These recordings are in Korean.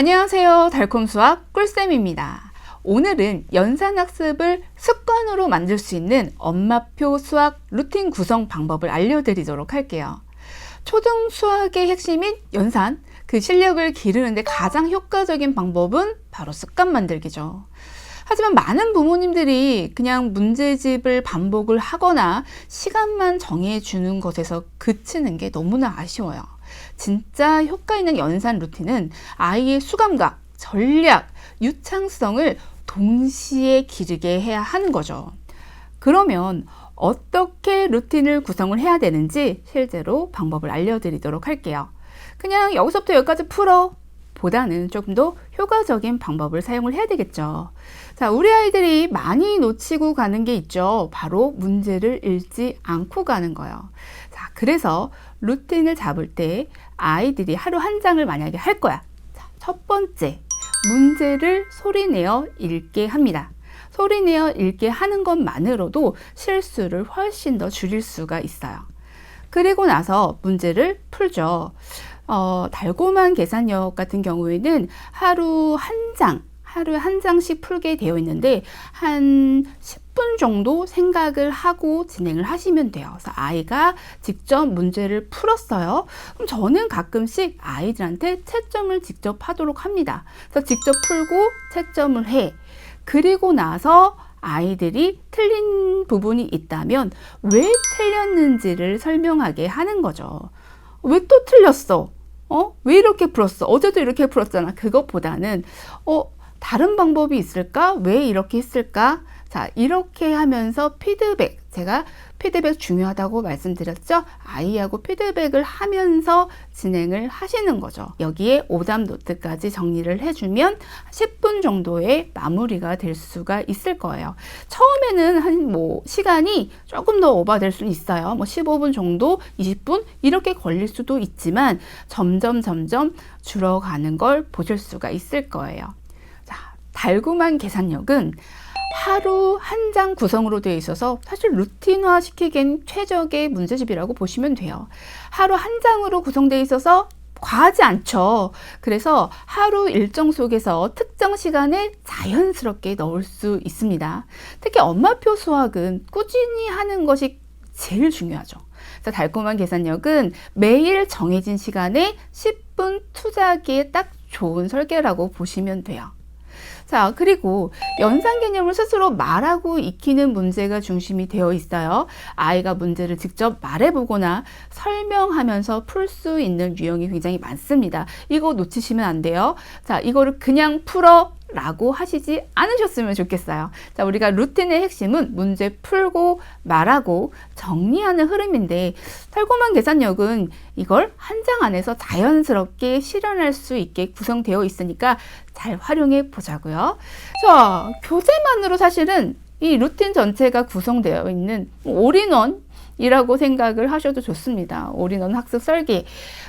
안녕하세요. 달콤수학 꿀쌤입니다. 오늘은 연산학습을 습관으로 만들 수 있는 엄마표 수학 루틴 구성 방법을 알려드리도록 할게요. 초등 수학의 핵심인 연산, 그 실력을 기르는데 가장 효과적인 방법은 바로 습관 만들기죠. 하지만 많은 부모님들이 그냥 문제집을 반복을 하거나 시간만 정해주는 것에서 그치는 게 너무나 아쉬워요. 진짜 효과 있는 연산 루틴은 아이의 수감각, 전략, 유창성을 동시에 기르게 해야 하는 거죠. 그러면 어떻게 루틴을 구성을 해야 되는지 실제로 방법을 알려드리도록 할게요. 그냥 여기서부터 여기까지 풀어 보다는 조금 더 효과적인 방법을 사용을 해야 되겠죠. 자, 우리 아이들이 많이 놓치고 가는 게 있죠. 바로 문제를 읽지 않고 가는 거예요. 자, 그래서 루틴을 잡을 때 아이들이 하루 한 장을 만약에 할 거야. 자, 첫 번째, 문제를 소리내어 읽게 합니다. 소리내어 읽게 하는 것만으로도 실수를 훨씬 더 줄일 수가 있어요. 그리고 나서 문제를 풀죠. 달콤한 계산력 같은 경우에는 하루에 한 장씩 풀게 되어 있는데 한 10분 정도 생각을 하고 진행을 하시면 돼요. 그래서 아이가 직접 문제를 풀었어요. 그럼 저는 가끔씩 아이들한테 채점을 직접 하도록 합니다. 그래서 직접 풀고 채점을 해. 그리고 나서 아이들이 틀린 부분이 있다면 왜 틀렸는지를 설명하게 하는 거죠. 왜 또 틀렸어? 왜 이렇게 풀었어? 어제도 이렇게 풀었잖아. 그것보다는 다른 방법이 있을까? 왜 이렇게 했을까? 자, 이렇게 하면서 제가 피드백 중요하다고 말씀드렸죠? 아이하고 피드백을 하면서 진행을 하시는 거죠. 여기에 오답 노트까지 정리를 해주면 10분 정도의 마무리가 될 수가 있을 거예요. 처음에는 시간이 조금 더 오버될 수는 있어요. 15분 정도, 20분 이렇게 걸릴 수도 있지만 점점 줄어가는 걸 보실 수가 있을 거예요. 자, 달콤한 계산력은 하루 한 장 구성으로 되어 있어서 사실 루틴화 시키기엔 최적의 문제집이라고 보시면 돼요. 하루 한 장으로 구성되어 있어서 과하지 않죠. 그래서 하루 일정 속에서 특정 시간에 자연스럽게 넣을 수 있습니다. 특히 엄마표 수학은 꾸준히 하는 것이 제일 중요하죠. 그래서 달콤한 계산력은 매일 정해진 시간에 10분 투자하기에 딱 좋은 설계라고 보시면 돼요. 자, 그리고 연산 개념을 스스로 말하고 익히는 문제가 중심이 되어 있어요. 아이가 문제를 직접 말해보거나 설명하면서 풀 수 있는 유형이 굉장히 많습니다. 이거 놓치시면 안 돼요. 자, 이거를 그냥 풀어 라고 하시지 않으셨으면 좋겠어요. 자, 우리가 루틴의 핵심은 문제 풀고 말하고 정리하는 흐름인데 달콤한 계산력은 이걸 한 장 안에서 자연스럽게 실현할 수 있게 구성되어 있으니까 잘 활용해 보자고요. 자, 교재만으로 사실은 이 루틴 전체가 구성되어 있는 올인원 이라고 생각을 하셔도 좋습니다. 올인원 학습 설계,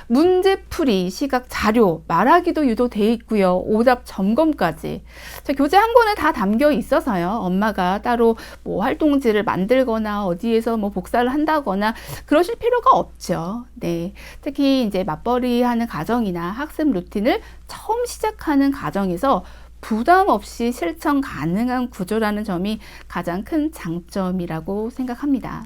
문제풀이, 시각 자료, 말하기도 유도되어 있고요. 오답 점검까지. 자, 교재 한 권에 다 담겨 있어서요. 엄마가 따로 활동지를 만들거나 어디에서 복사를 한다거나 그러실 필요가 없죠. 네. 특히 이제 맞벌이 하는 가정이나 학습 루틴을 처음 시작하는 가정에서 부담 없이 실천 가능한 구조라는 점이 가장 큰 장점이라고 생각합니다.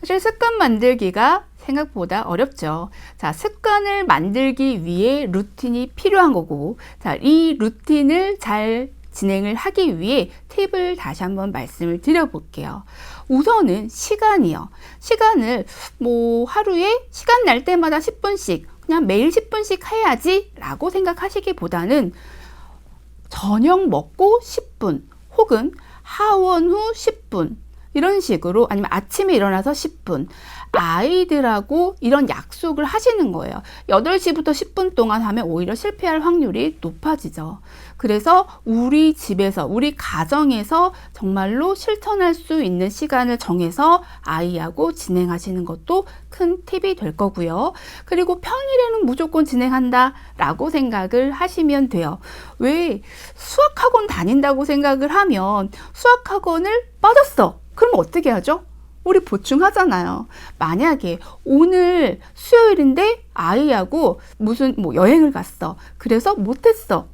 사실 습관 만들기가 생각보다 어렵죠. 자, 습관을 만들기 위해 루틴이 필요한 거고, 자, 이 루틴을 잘 진행을 하기 위해 팁을 다시 한번 말씀을 드려볼게요. 우선은 시간이요. 시간을 하루에 시간 날 때마다 10분씩, 그냥 매일 10분씩 해야지 라고 생각하시기보다는 저녁 먹고 10분, 혹은 하원 후 10분, 이런 식으로 아니면 아침에 일어나서 10분 아이들하고 이런 약속을 하시는 거예요. 8시부터 10분 동안 하면 오히려 실패할 확률이 높아지죠. 그래서 우리 집에서, 우리 가정에서 정말로 실천할 수 있는 시간을 정해서 아이하고 진행하시는 것도 큰 팁이 될 거고요. 그리고 평일에는 무조건 진행한다 라고 생각을 하시면 돼요. 왜? 수학학원 다닌다고 생각을 하면 수학학원을 빠졌어. 그럼 어떻게 하죠? 우리 보충하잖아요. 만약에 오늘 수요일인데 아이하고 무슨 뭐 여행을 갔어. 그래서 못했어.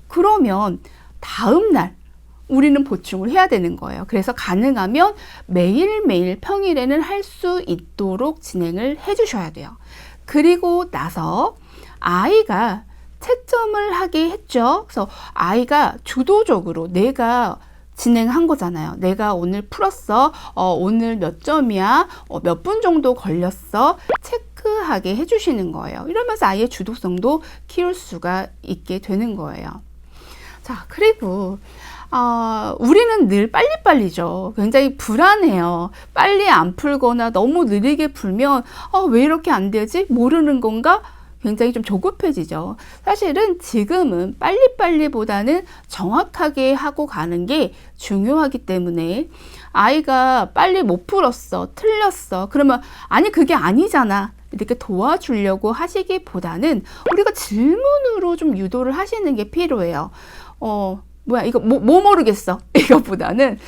그러면 다음날 우리는 보충을 해야 되는 거예요. 그래서 가능하면 매일매일 평일에는 할 수 있도록 진행을 해 주셔야 돼요. 그리고 나서 아이가 채점을 하게 했죠. 그래서 아이가 주도적으로 내가 진행한 거잖아요. 내가 오늘 풀었어. 오늘 몇 점이야? 몇 분 정도 걸렸어? 체크하게 해주시는 거예요. 이러면서 아이의 주도성도 키울 수가 있게 되는 거예요. 자, 그리고 우리는 늘 빨리빨리죠. 굉장히 불안해요. 빨리 안 풀거나 너무 느리게 풀면 왜 이렇게 안 되지? 모르는 건가? 굉장히 좀 조급해지죠. 사실은 지금은 빨리빨리보다는 정확하게 하고 가는 게 중요하기 때문에 아이가 빨리 못 풀었어, 틀렸어. 그러면 아니 그게 아니잖아. 이렇게 도와주려고 하시기보다는 우리가 질문으로 좀 유도를 하시는 게 필요해요. 뭐야 이거 뭐 모르겠어. 이것보다는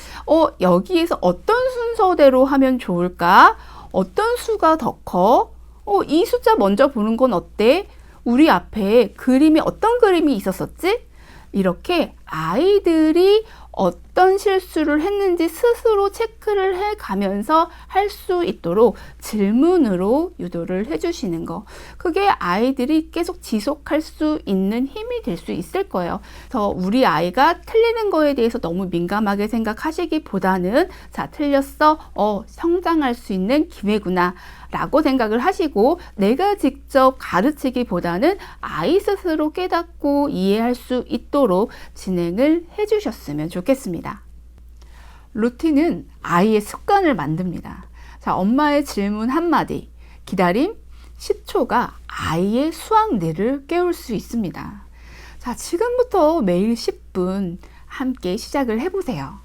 여기에서 어떤 순서대로 하면 좋을까? 어떤 수가 더 커? 이 숫자 먼저 보는 건 어때? 우리 앞에 그림이 어떤 그림이 있었었지? 이렇게 아이들이 어떤 실수를 했는지 스스로 체크를 해 가면서 할 수 있도록 질문으로 유도를 해 주시는 거. 그게 아이들이 계속 지속할 수 있는 힘이 될 수 있을 거예요. 그래서 우리 아이가 틀리는 거에 대해서 너무 민감하게 생각하시기보다는 자, 틀렸어. 성장할 수 있는 기회구나. 라고 생각을 하시고 내가 직접 가르치기보다는 아이 스스로 깨닫고 이해할 수 있도록 진행을 해 주셨으면 좋겠습니다. 루틴은 아이의 습관을 만듭니다. 자, 엄마의 질문 한마디, 기다림 10초가 아이의 수학뇌를 깨울 수 있습니다. 자, 지금부터 매일 10분 함께 시작을 해보세요.